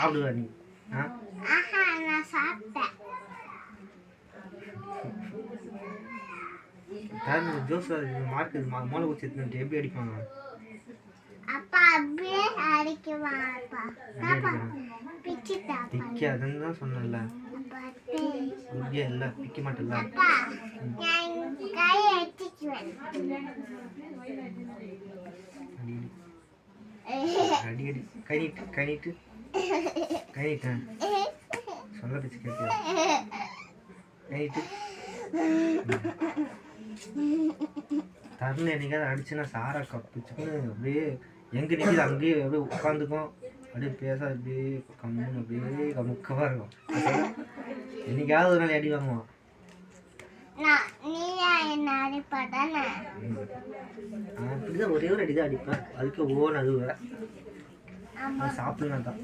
சாப்பிடுவ நீ? நான் சாப்பிட்டேன். ஜோஸ் மார்க் மூளை ஊச்சி எப்படி அடிப்பாங்க? அப்பா அப்படியே அடிக்குவாப்பா. பிக்காதுன்னு தான் சொன்னல. புத்தியா இல்லை, பிக்க மாட்டேல்ல. அடி அடி கை நீட்டு கை நீட்டு கை நீட்டேன் சொல்ல பேச்சு கேட்க கை நீட்டு. தருண் என்னைக்காவது அடிச்சுன்னா சாரா கப்பிச்சுன்னு அப்படியே எங்கே நிற்கிது அங்கேயே அப்படியே உட்காந்துக்கும், அப்படியே பேச அப்படியே கம்முன்னு அப்படியே முக்கமாக இருக்கும். என்னைக்காவது ஒரு நாள் அடி வாங்குவான். அப்படிதான் ஒரே ஒரு அடிதான் அடிப்பேன், அதுக்கு ஓன் அது வேற சாப்பிடலாம் தான்.